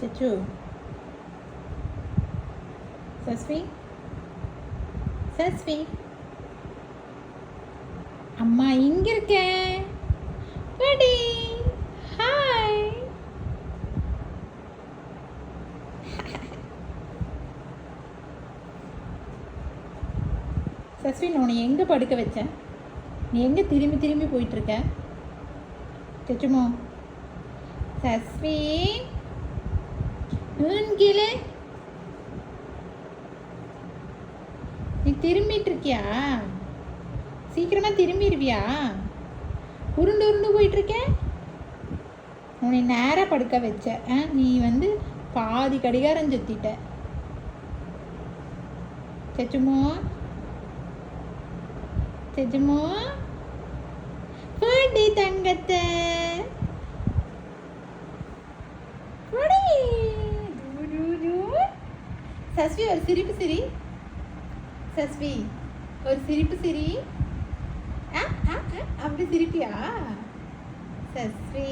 சச்சு சஸ்வி சஸ்வி அம்மா இங்கே இருக்கேன். ரெடி. ஹாய். சஸ்வி, நான் உன்னை எங்கே படுக்க வச்சேன்? நீ எங்கே திரும்பி திரும்பி போயிட்டுருக்க? சச்சுமோ சஸ்வி கீழே நீ திரும்பிட்டு இருக்கியா? சீக்கிரமா திரும்பிடுவியா? உருண்டு உருண்டு போயிட்டுருக்க. உன்னை நேராக படுக்க வச்ச. நீ வந்து பாதி கடிகாரம் சுத்திட்ட. சச்சுமோ சச்சுமோ படி தங்கத்தை. சஸ்வி ஒரு சிரிப்பு சிரி. சஸ்வி ஒரு சிரிப்பு சிரி. அப்படி சிரிப்பியா? சஸ்வி